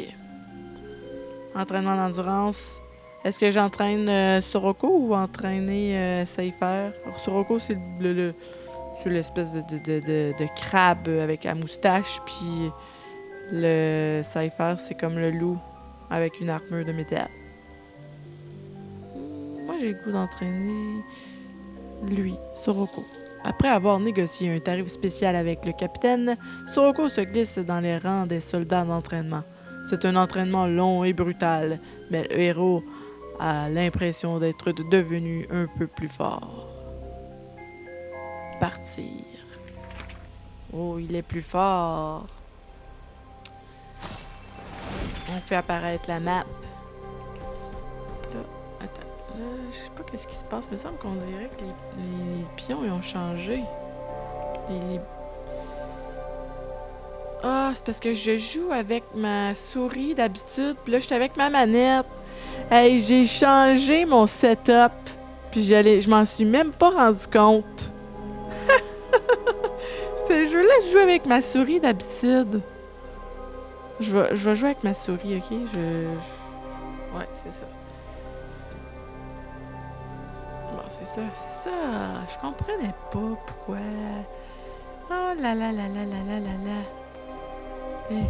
Entraînement d'endurance. Est-ce que j'entraîne Soroko ou entraîner Seifer? Alors, Soroko, c'est c'est l'espèce de crabe avec la moustache, puis le Seifer, c'est comme le loup avec une armure de métal. Moi, j'ai le goût d'entraîner lui, Soroko. Après avoir négocié un tarif spécial avec le capitaine, Soroko se glisse dans les rangs des soldats d'entraînement. C'est un entraînement long et brutal, mais le héros a l'impression d'être devenu un peu plus fort. Partir. Oh, il est plus fort. On fait apparaître la map. Là, attends, là, je sais pas qu'est-ce qui se passe, mais il me semble qu'on dirait que les pions ils ont changé. Ah, c'est parce que je joue avec ma souris d'habitude, puis là, je suis avec ma manette. Hey, j'ai changé mon setup, puis je m'en suis même pas rendu compte. Ce jeu-là, je joue avec ma souris d'habitude. Je vais jouer avec ma souris, ok? Ouais, c'est ça. Bon, c'est ça. Je comprenais pas pourquoi. Oh là là là là là là là là. Eh.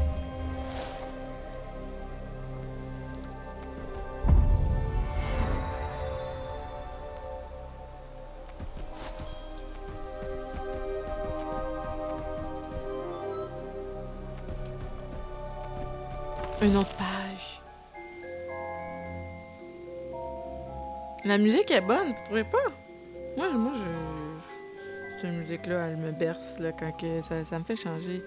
Une autre page. La musique est bonne, vous trouvez pas? Cette musique-là, elle me berce là, quand que ça me fait changer.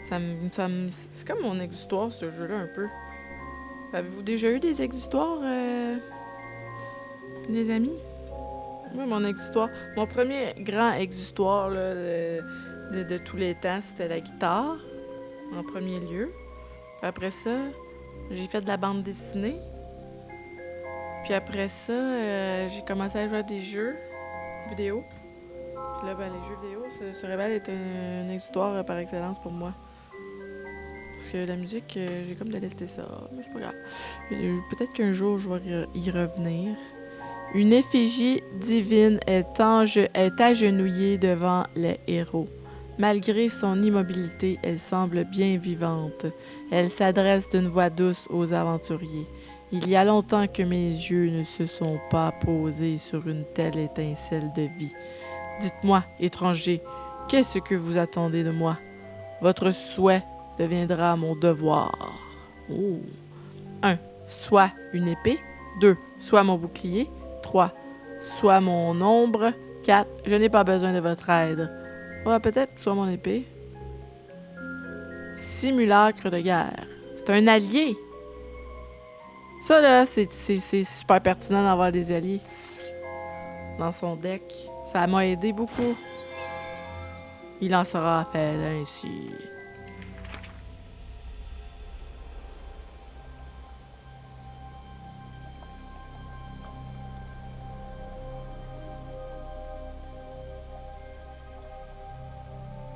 C'est comme mon exutoire, ce jeu-là, un peu. Avez-vous déjà eu des exutoires, les amis? Moi, mon exutoire... Mon premier grand exutoire là, de tous les temps, c'était la guitare, en premier lieu. Puis après ça, j'ai fait de la bande dessinée. Puis après ça, j'ai commencé à jouer à des jeux vidéo. Puis là, ben, les jeux vidéo, se révèle être un exutoire par excellence pour moi. Parce que la musique, j'ai comme détesté ça. Mais c'est pas grave. Peut-être qu'un jour, je vais y revenir. Une effigie divine est agenouillée devant les héros. Malgré son immobilité, elle semble bien vivante. Elle s'adresse d'une voix douce aux aventuriers. Il y a longtemps que mes yeux ne se sont pas posés sur une telle étincelle de vie. Dites-moi, étranger, qu'est-ce que vous attendez de moi? Votre souhait deviendra mon devoir. Oh. 1. Soit une épée. 2. Soit mon bouclier. 3. Soit mon ombre. 4. Je n'ai pas besoin de votre aide. Ouais, peut-être soit mon épée. Simulacre de guerre. C'est un allié. Ça, là, c'est super pertinent d'avoir des alliés dans son deck. Ça m'a aidé beaucoup. Il en sera fait ainsi.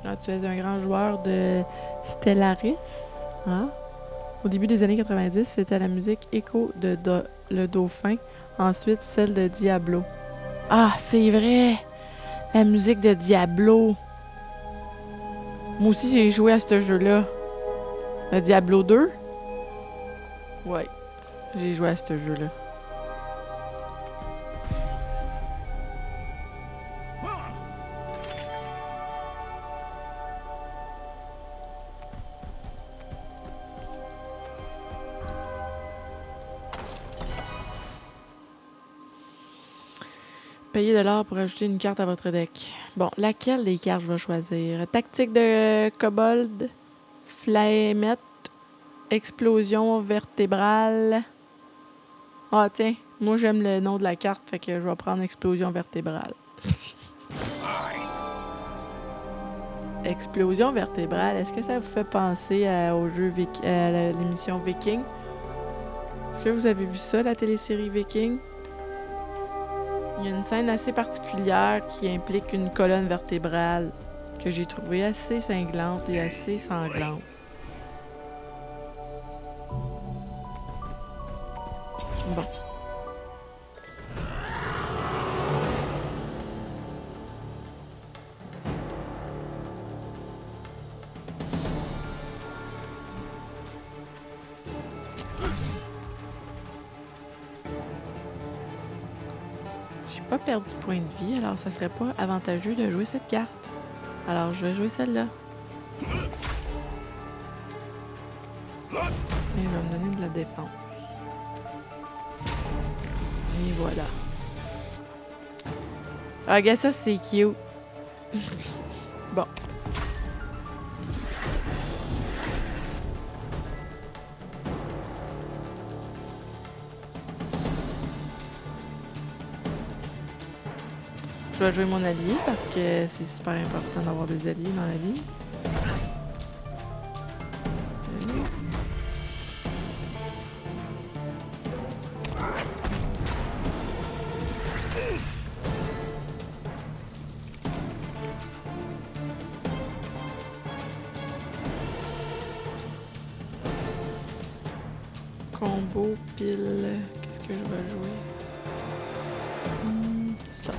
Ah, tu es un grand joueur de Stellaris. Hein? Au début des années 90, c'était la musique Echo de Le Dauphin. Ensuite, celle de Diablo. Ah, c'est vrai! La musique de Diablo. Moi aussi, j'ai joué à ce jeu-là. Le Diablo 2? Ouais, j'ai joué à ce jeu-là. Payez de l'or pour ajouter une carte à votre deck. Bon, laquelle des cartes je vais choisir? Tactique de kobold, flamette, explosion vertébrale. Ah tiens, moi j'aime le nom de la carte, fait que je vais prendre explosion vertébrale. Explosion vertébrale, est-ce que ça vous fait penser au jeu à l'émission Viking? Est-ce que vous avez vu ça, la télésérie Viking? Il y a une scène assez particulière qui implique une colonne vertébrale que j'ai trouvée assez cinglante et assez sanglante. Bon. Pas perdu point de vie, alors ça serait pas avantageux de jouer cette carte. Alors je vais jouer celle-là. Et elle va me donner de la défense. Et voilà. Ah, regarde ça, c'est cute. Bon. Je vais jouer mon allié parce que c'est super important d'avoir des alliés dans la vie. Combo, pile. Qu'est-ce que je vais jouer? Ça.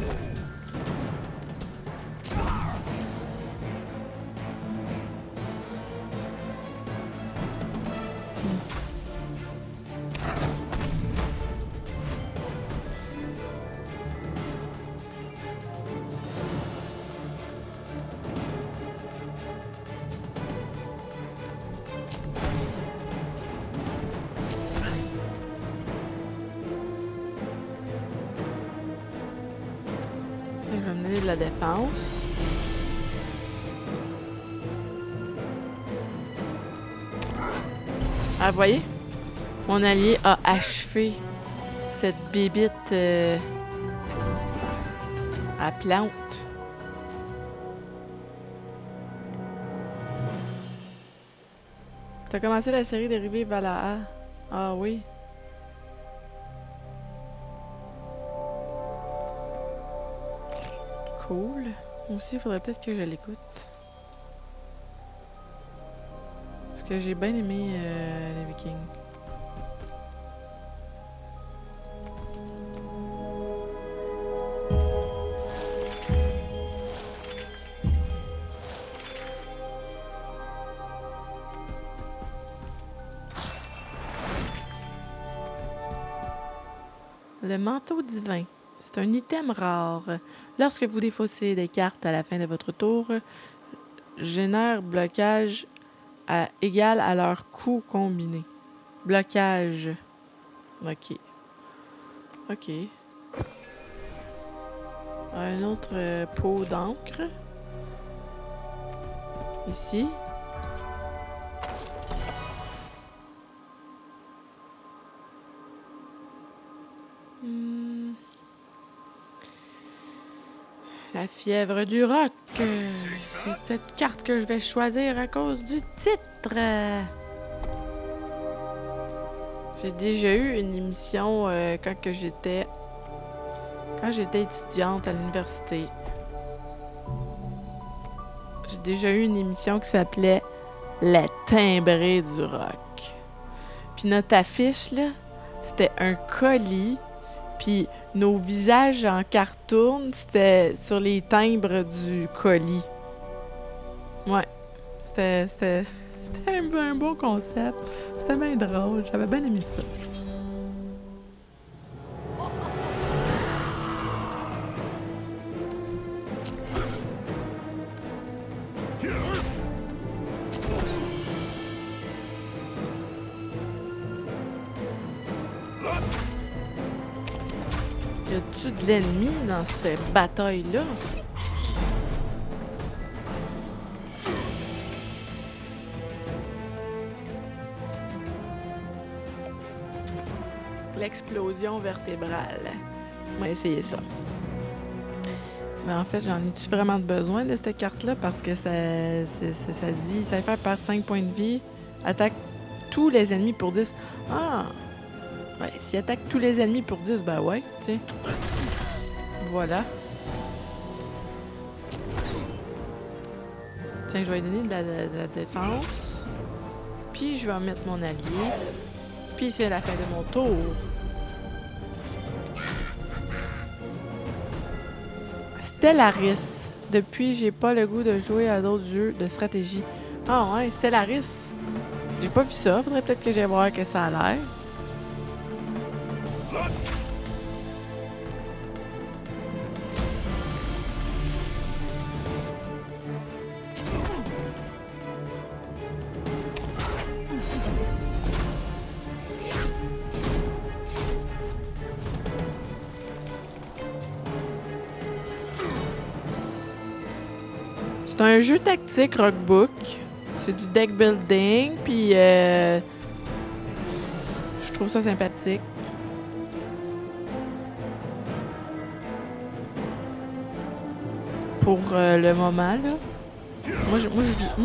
de la défense. Ah, vous voyez? Mon allié a achevé cette bébite à plante. T'as commencé la série dérivée Valhalla. Ah oui. Cool. Moi aussi, il faudrait peut-être que je l'écoute. Parce que j'ai bien aimé les Vikings. Le manteau divin. C'est un item rare. Lorsque vous défaussez des cartes à la fin de votre tour, génère blocage égal à leur coût combiné. Blocage. Ok. Ok. Un autre pot d'encre. Ici. La fièvre du roc. C'est cette carte que je vais choisir à cause du titre. J'ai déjà eu une émission quand j'étais étudiante à l'université. J'ai déjà eu une émission qui s'appelait La timbrée du rock. Puis notre affiche, là, c'était un colis. Puis nos visages en cartoon, c'était sur les timbres du colis. Ouais. C'était un bon concept. C'était bien drôle. J'avais bien aimé ça. Y a-tu de l'ennemi dans cette bataille-là? L'explosion vertébrale. On va essayer ça. Mais en fait, j'en ai-tu vraiment besoin de cette carte-là? Parce que ça dit, ça fait par 5 points de vie. Attaque tous les ennemis pour 10. Ah! Ouais, s'il attaque tous les ennemis pour 10, ben ouais, tu sais. Voilà. Tiens, je vais lui donner de la défense. Puis je vais mettre mon allié. Puis c'est la fin de mon tour. Stellaris. Depuis, j'ai pas le goût de jouer à d'autres jeux de stratégie. Ah ouais, Stellaris. J'ai pas vu ça. Faudrait peut-être que j'aille voir que ça a l'air. C'est un jeu tactique Rockbook. C'est du deck building, puis je trouve ça sympathique. Pour le moment, là. Moi, je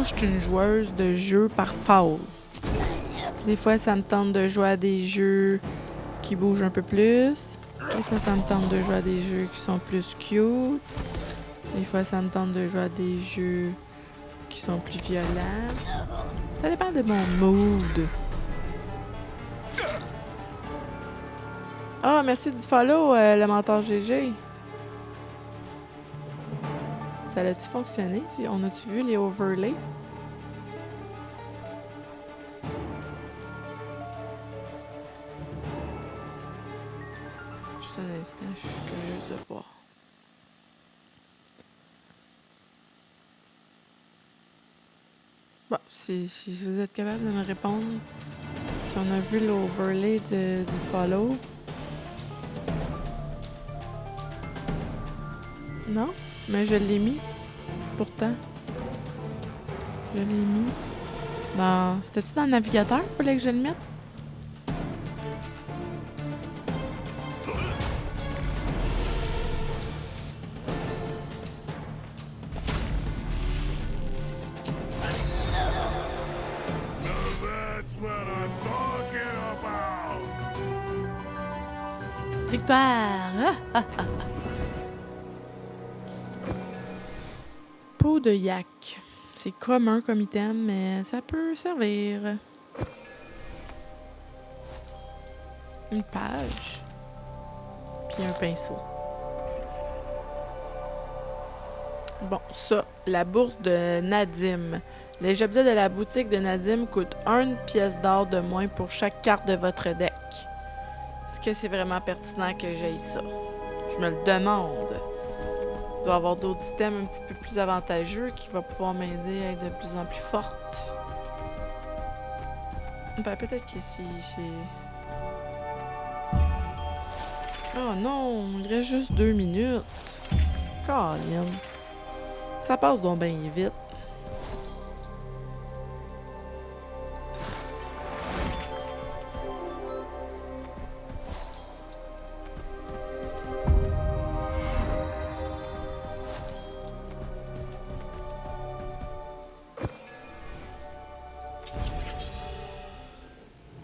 suis une joueuse de jeux par phase. Des fois, ça me tente de jouer à des jeux qui bougent un peu plus. Des fois, ça me tente de jouer à des jeux qui sont plus cute. Des fois, ça me tente de jouer à des jeux qui sont plus violents. Ça dépend de mon mood. Ah, merci du follow, le mentor GG. Ça a-tu fonctionné? On a-tu vu les overlays? Juste un instant, je suis curieuse de voir. Bon, si vous êtes capable de me répondre, si on a vu l'overlay du follow. Non? Mais je l'ai mis. Pourtant. Je l'ai mis. Dans... C'était-tu dans le navigateur? Fallait que je le mette? That's what I'm talking about. Victoire! Ah, ah, ah. Peau de yak. C'est commun comme item, mais ça peut servir. Une page. Puis un pinceau. Bon, ça, la bourse de Nadim. Les objets de la boutique de Nadim coûtent 1 pièce d'or de moins pour chaque carte de votre deck. Est-ce que c'est vraiment pertinent que j'aille ça? Je me le demande. Il doit y avoir d'autres items un petit peu plus avantageux qui vont pouvoir m'aider à être de plus en plus forte. Ben, peut-être que si c'est... Oh non, il reste juste 2 minutes. Colin. Ça passe donc bien vite.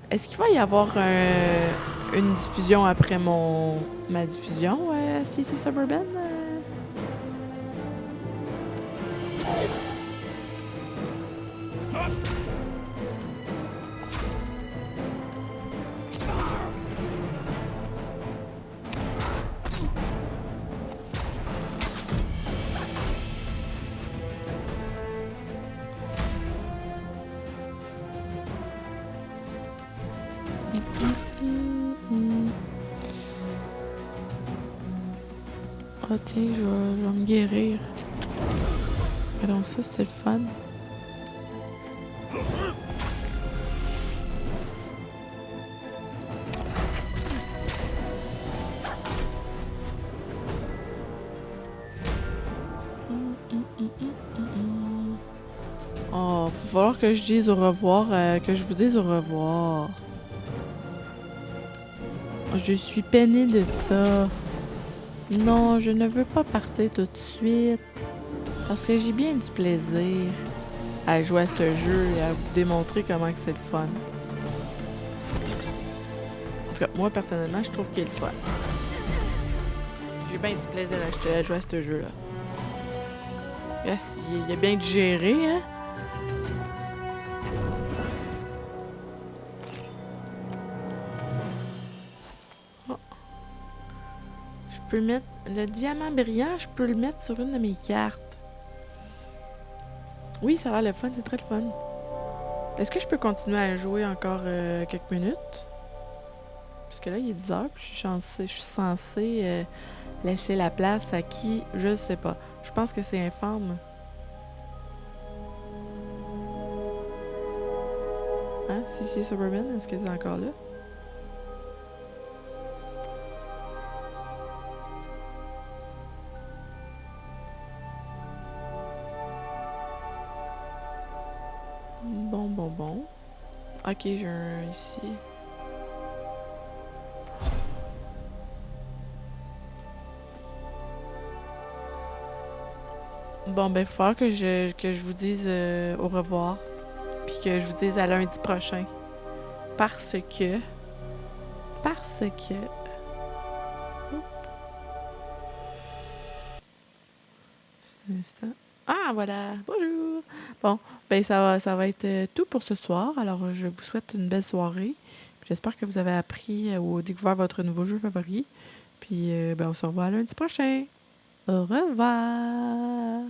Est-ce qu'il va y avoir une diffusion après ma diffusion, CC Suburban? Ah tiens, je vais me guérir. Alors ça, c'est le fun. Oh, va falloir que je dise au revoir, que je vous dise au revoir. Je suis peinée de ça. Non, je ne veux pas partir tout de suite. Parce que j'ai bien du plaisir à jouer à ce jeu et à vous démontrer comment que c'est le fun. En tout cas, moi, personnellement, je trouve qu'il est le fun. J'ai bien du plaisir à jouer à ce jeu-là. Yes, il y a bien de gérer, hein? Je peux mettre le diamant brillant, je peux le mettre sur une de mes cartes. Oui, ça a l'air le fun, c'est très le fun. Est-ce que je peux continuer à jouer encore quelques minutes? Parce que là, il est 10 heures, puis je suis censée laisser la place à qui? Je sais pas. Je pense que c'est Informe. Hein? CC Suburban, est-ce que c'est encore là? Bon. Ok, j'ai un ici. Bon, ben, il va falloir que je vous dise au revoir. Puis que je vous dise à lundi prochain. Parce que... Hop. Un instant. Ah, voilà. Bonjour. Bon, ben ça va être tout pour ce soir. Alors, je vous souhaite une belle soirée. J'espère que vous avez appris ou découvert votre nouveau jeu favori. Puis, ben, on se revoit lundi prochain. Au revoir.